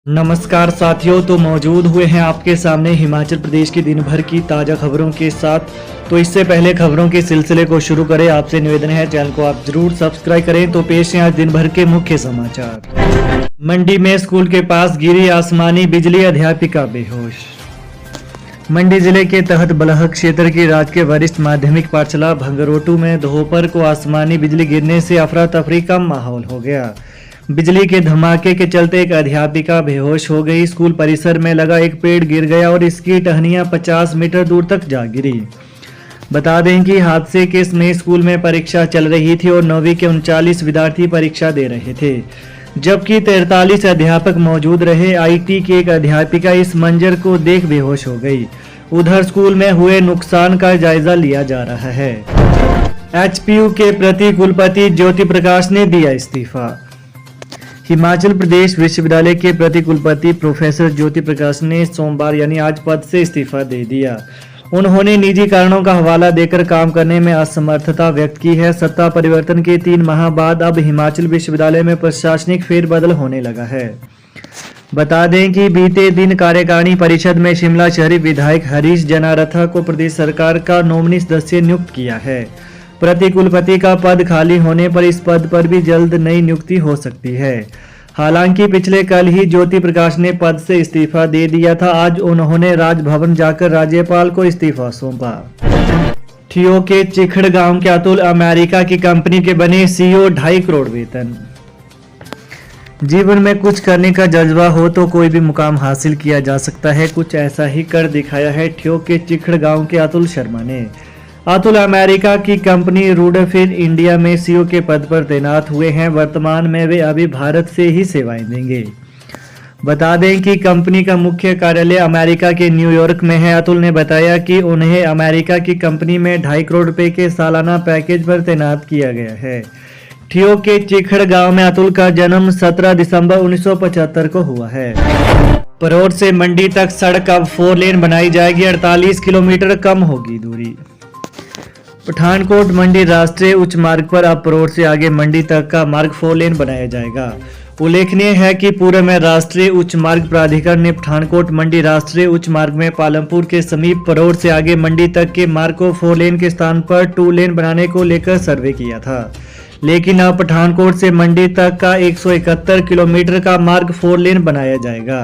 नमस्कार साथियों, तो मौजूद हुए हैं आपके सामने हिमाचल प्रदेश की दिन भर की ताज़ा खबरों के साथ। तो इससे पहले खबरों के सिलसिले को शुरू करें, आपसे निवेदन है चैनल को आप जरूर सब्सक्राइब करें। तो पेश है आज दिन भर के मुख्य समाचार। मंडी में स्कूल के पास गिरी आसमानी बिजली, अध्यापिका बेहोश। मंडी जिले के तहत बलह क्षेत्र की राजकीय वरिष्ठ माध्यमिक पाठशाला भंगरोटू में दोपहर को आसमानी बिजली गिरने से अफरा तफरी का माहौल हो गया। बिजली के धमाके के चलते एक अध्यापिका बेहोश हो गई। स्कूल परिसर में लगा एक पेड़ गिर गया और इसकी टहनियां 50 मीटर दूर तक जा गिरी। बता दें कि हादसे के समय स्कूल में परीक्षा चल रही थी और 9वीं के 39 विद्यार्थी परीक्षा दे रहे थे, जबकि 43 अध्यापक मौजूद रहे। आईटी की एक अध्यापिका इस मंजर को देख बेहोश हो गई। उधर स्कूल में हुए नुकसान का जायजा लिया जा रहा है। एचपीयू के प्रति कुलपति ज्योति प्रकाश ने दिया इस्तीफा। हिमाचल प्रदेश विश्वविद्यालय के प्रति कुलपति प्रोफेसर ज्योति प्रकाश ने सोमवार यानी आज पद से इस्तीफा दे दिया। उन्होंने निजी कारणों का हवाला देकर काम करने में असमर्थता व्यक्त की है। सत्ता परिवर्तन के 3 माह बाद अब हिमाचल विश्वविद्यालय में प्रशासनिक फेरबदल होने लगा है। बता दें कि बीते दिन कार्यकारिणी परिषद में शिमला शहरी विधायक हरीश जनारथा को प्रदेश सरकार का नॉमिनी सदस्य नियुक्त किया है। प्रति कुलपति का पद खाली होने पर इस पद पर भी जल्द नई नियुक्ति हो सकती है। हालांकि पिछले कल ही ज्योति प्रकाश ने पद से इस्तीफा दे दिया था। आज उन्होंने राजभवन जाकर राज्यपाल को इस्तीफा सौंपा। ठियो के चिखड़ गांव के अतुल अमेरिका की कंपनी के बने सीईओ, 2.5 करोड़ वेतन। जीवन में कुछ करने का जज्बा हो तो कोई भी मुकाम हासिल किया जा सकता है। कुछ ऐसा ही कर दिखाया है ठियो के चिखड़ गांव के अतुल शर्मा ने। अतुल अमेरिका की कंपनी रूडफिन इंडिया में सीईओ के पद पर तैनात हुए हैं। वर्तमान में वे अभी भारत से ही सेवाएं देंगे। बता दें कि कंपनी का मुख्य कार्यालय अमेरिका के न्यूयॉर्क में है। अतुल ने बताया कि उन्हें अमेरिका की कंपनी में 2.5 करोड़ रुपए के सालाना पैकेज पर तैनात किया गया है। ठियो के चिखड़ गांव में अतुल का जन्म 17 दिसंबर 1975 को हुआ है। परोर से मंडी तक सड़क अब 4 लेन बनाई जाएगी। 48 किलोमीटर कम होगी दूरी। पठानकोट मंडी राष्ट्रीय उच्च मार्ग पर अब परोर से आगे मंडी तक का मार्ग 4 लेन बनाया जाएगा। उल्लेखनीय है कि पूर्व में राष्ट्रीय उच्च मार्ग प्राधिकरण ने पठानकोट मंडी राष्ट्रीय उच्च मार्ग में पालमपुर के समीप परोर से आगे मंडी तक के मार्ग को 4 लेन के स्थान पर 2 लेन बनाने को लेकर सर्वे किया था, लेकिन अब पठानकोट से मंडी तक का 171 किलोमीटर का मार्ग 4 लेन बनाया जाएगा।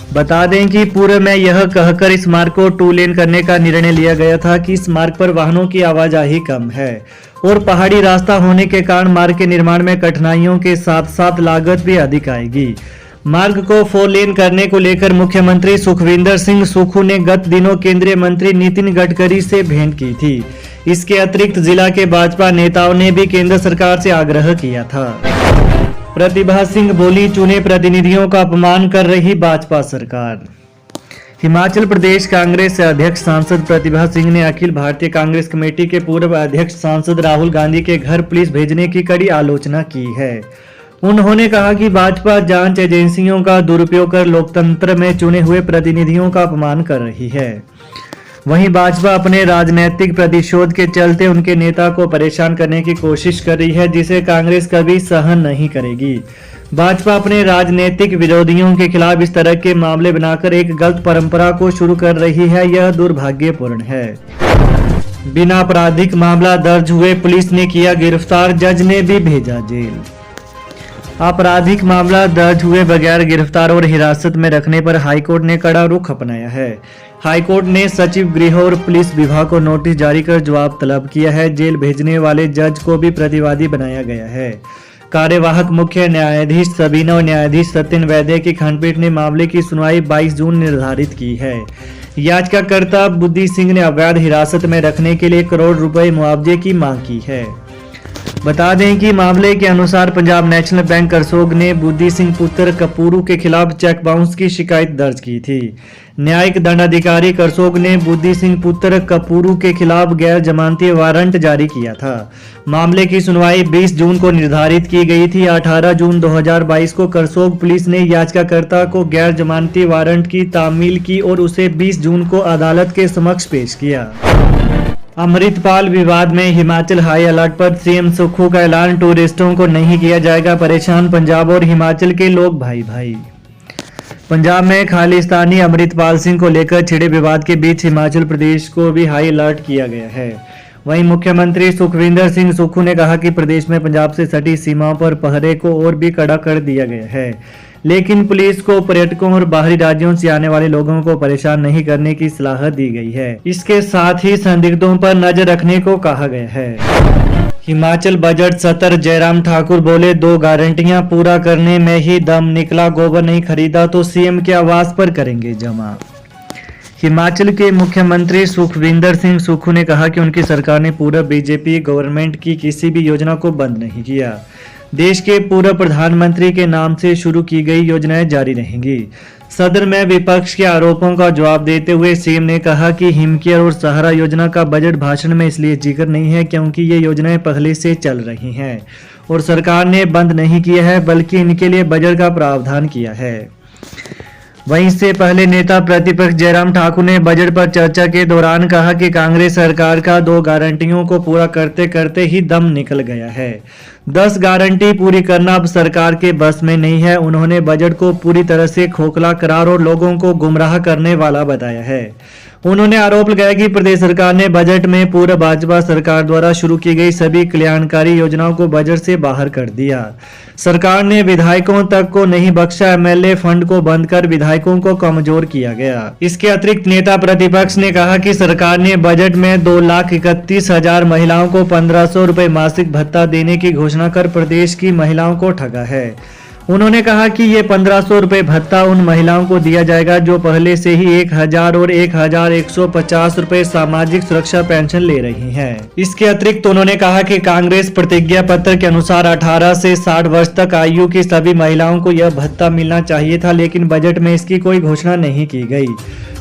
बता दें कि पूर्व में यह कहकर इस मार्ग को 2 लेन करने का निर्णय लिया गया था कि इस मार्ग पर वाहनों की आवाजाही कम है और पहाड़ी रास्ता होने के कारण मार्ग के निर्माण में कठिनाइयों के साथ साथ लागत भी अधिक आएगी। मार्ग को 4 लेन करने को लेकर मुख्यमंत्री सुखविंदर सिंह सुक्खू ने गत दिनों केंद्रीय मंत्री नितिन गडकरी से भेंट की थी। इसके अतिरिक्त जिला के भाजपा नेताओं ने भी केंद्र सरकार से आग्रह किया था। प्रतिभा सिंह बोली, चुने प्रतिनिधियों का अपमान कर रही भाजपा सरकार। हिमाचल प्रदेश कांग्रेस अध्यक्ष सांसद प्रतिभा सिंह ने अखिल भारतीय कांग्रेस कमेटी के पूर्व अध्यक्ष सांसद राहुल गांधी के घर पुलिस भेजने की कड़ी आलोचना की है। उन्होंने कहा कि भाजपा जांच एजेंसियों का दुरुपयोग कर लोकतंत्र में चुने हुए प्रतिनिधियों का अपमान कर रही है। वहीं भाजपा अपने राजनीतिक प्रतिशोध के चलते उनके नेता को परेशान करने की कोशिश कर रही है, जिसे कांग्रेस कभी सहन नहीं करेगी। भाजपा अपने राजनीतिक विरोधियों के खिलाफ इस तरह के मामले बनाकर एक गलत परंपरा को शुरू कर रही है। यह दुर्भाग्यपूर्ण है। बिना आपराधिक मामला दर्ज हुए पुलिस ने किया गिरफ्तार, जज ने भी भेजा जेल। आपराधिक मामला दर्ज हुए बगैर गिरफ्तार और हिरासत में रखने पर हाईकोर्ट ने कड़ा रुख अपनाया है। हाईकोर्ट ने सचिव गृह और पुलिस विभाग को नोटिस जारी कर जवाब तलब किया है। जेल भेजने वाले जज को भी प्रतिवादी बनाया गया है। कार्यवाहक मुख्य न्यायाधीश सबीना और न्यायाधीश सत्यन वैद्य की खंडपीठ ने मामले की सुनवाई 22 जून निर्धारित की है। याचिकाकर्ता बुद्धि सिंह ने अवैध हिरासत में रखने के लिए 1 करोड़ रुपए मुआवजे की मांग की है। बता दें कि मामले के अनुसार पंजाब नेशनल बैंक करसोग ने बुद्धि सिंह पुत्र कपूरू के खिलाफ चेक बाउंस की शिकायत दर्ज की थी। न्यायिक दंडाधिकारी करसोग ने बुद्धि सिंह पुत्र कपूरू के खिलाफ गैर जमानती वारंट जारी किया था। मामले की सुनवाई 20 जून को निर्धारित की गई थी। 18 जून 2022 को करसोग पुलिस ने याचिकाकर्ता को गैर जमानती वारंट की तामील की और उसे 20 जून को अदालत के समक्ष पेश किया। अमृतपाल विवाद में हिमाचल हाई अलर्ट पर सीएम सुक्खू का ऐलान, टूरिस्टों को नहीं किया जाएगा परेशान, पंजाब और हिमाचल के लोग भाई भाई। पंजाब में खालिस्तानी अमृतपाल सिंह को लेकर छिड़े विवाद के बीच हिमाचल प्रदेश को भी हाई अलर्ट किया गया है। वहीं मुख्यमंत्री सुखविंदर सिंह सुक्खू ने कहा कि प्रदेश में पंजाब से सटी सीमाओं पर पहरे को और भी कड़ा कर दिया गया है, लेकिन पुलिस को पर्यटकों और बाहरी राज्यों से आने वाले लोगों को परेशान नहीं करने की सलाह दी गई है। इसके साथ ही संदिग्धों पर नजर रखने को कहा गया है। हिमाचल बजट सत्र जयराम ठाकुर बोले, 2 गारंटियां पूरा करने में ही दम निकला, गोबर नहीं खरीदा तो सीएम के आवास पर करेंगे जमा। हिमाचल के मुख्यमंत्री सुखविंदर सिंह सुक्खू ने कहा कि उनकी सरकार ने पूर्व बीजेपी गवर्नमेंट की किसी भी योजना को बंद नहीं किया। देश के पूर्व प्रधानमंत्री के नाम से शुरू की गई योजनाएं जारी रहेंगी। सदन में विपक्ष के आरोपों का जवाब देते हुए सीएम ने कहा कि हिमकेयर और सहारा योजना का बजट भाषण में इसलिए जिक्र नहीं है क्योंकि ये योजनाएं पहले से चल रही हैं और सरकार ने बंद नहीं किया है, बल्कि इनके लिए बजट का प्रावधान किया है। वहीं इससे पहले नेता प्रतिपक्ष जयराम ठाकुर ने बजट पर चर्चा के दौरान कहा कि कांग्रेस सरकार का 2 गारंटियों को पूरा करते करते ही दम निकल गया है। 10 गारंटी पूरी करना अब सरकार के बस में नहीं है। उन्होंने बजट को पूरी तरह से खोखला करार और लोगों को गुमराह करने वाला बताया है। उन्होंने आरोप लगाया कि प्रदेश सरकार ने बजट में पूर्व भाजपा सरकार द्वारा शुरू की गई सभी कल्याणकारी योजनाओं को बजट से बाहर कर दिया। सरकार ने विधायकों तक को नहीं बख्शा, एमएलए फंड को बंद कर विधायकों को कमजोर किया गया। इसके अतिरिक्त नेता प्रतिपक्ष ने कहा कि सरकार ने बजट में 2,31,000 महिलाओं को 1,500 रुपए मासिक भत्ता देने की घोषणा कर प्रदेश की महिलाओं को ठगा है। उन्होंने कहा कि ये 1,500 रुपए भत्ता उन महिलाओं को दिया जाएगा जो पहले से ही 1,000 और 1,150 रुपए सामाजिक सुरक्षा पेंशन ले रही हैं। इसके अतिरिक्त उन्होंने कहा कि कांग्रेस प्रतिज्ञा पत्र के अनुसार 18 से 60 वर्ष तक आयु की सभी महिलाओं को यह भत्ता मिलना चाहिए था, लेकिन बजट में इसकी कोई घोषणा नहीं की गई।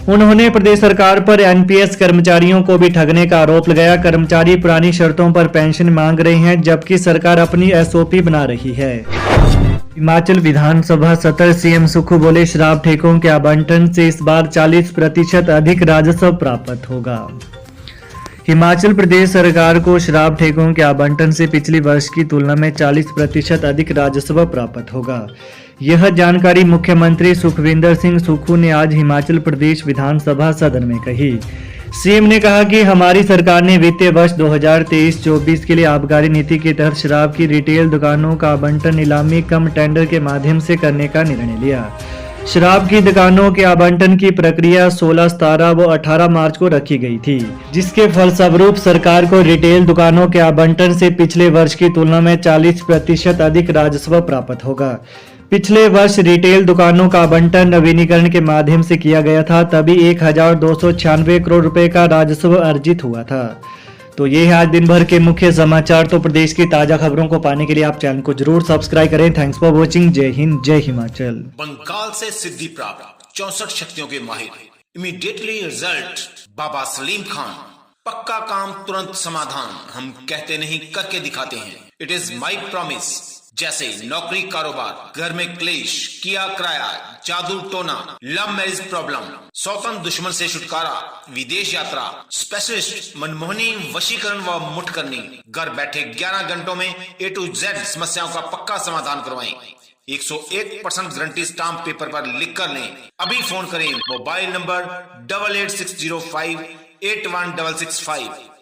उन्होंने प्रदेश सरकार पर एनपीएस कर्मचारियों को भी ठगने का आरोप लगाया। कर्मचारी पुरानी शर्तों पर पेंशन मांग रहे हैं, जबकि सरकार अपनी एसओपी बना रही है। हिमाचल विधानसभा सत्र सीएम सुक्खू बोले, शराब ठेकों के आवंटन से इस बार 40% अधिक राजस्व प्राप्त होगा। हिमाचल प्रदेश सरकार को शराब ठेकों के आवंटन से पिछले वर्ष की तुलना में 40% अधिक राजस्व प्राप्त होगा। यह जानकारी मुख्यमंत्री सुखविंदर सिंह सुक्खू ने आज हिमाचल प्रदेश विधानसभा सदन में कही। सीएम ने कहा कि हमारी सरकार ने वित्तीय वर्ष 2023-24 के लिए आबकारी नीति के तहत शराब की रिटेल दुकानों का आवंटन नीलामी कम टेंडर के माध्यम से करने का निर्णय लिया। शराब की दुकानों के आवंटन की प्रक्रिया 16, 17 व 18 मार्च को रखी गई थी, जिसके फलस्वरूप सरकार को रिटेल दुकानों के आवंटन से पिछले वर्ष की तुलना में 40% अधिक राजस्व प्राप्त होगा। पिछले वर्ष रिटेल दुकानों का आवंटन नवीनीकरण के माध्यम से किया गया था, तभी 1,296 करोड़ रुपए का राजस्व अर्जित हुआ था। तो ये है आज दिन भर के मुख्य समाचार। तो प्रदेश की ताजा खबरों को पाने के लिए आप चैनल को जरूर सब्सक्राइब करें। Thanks for watching. जय हिंद, जय हिमाचल। बंगाल से सिद्धि प्राप्त 64 शक्तियों के माहिर, इमीडिएटली रिजल्ट बाबा सलीम खान। पक्का काम, तुरंत समाधान, हम कहते नहीं करके दिखाते हैं। It is my promise. जैसे नौकरी, कारोबार, घर में क्लेश, किया किराया, जादू टोना, लव मैरिज प्रॉब्लम, सौतन दुश्मन से छुटकारा, विदेश यात्रा, स्पेशलिस्ट मनमोहनी वशीकरण व मुठ करनी, घर बैठे 11 घंटों में A to Z समस्याओं का पक्का समाधान करवाएं। 101% गारंटी स्टाम्प पेपर पर लिख कर लें। अभी फोन करें मोबाइल नंबर 8860581665।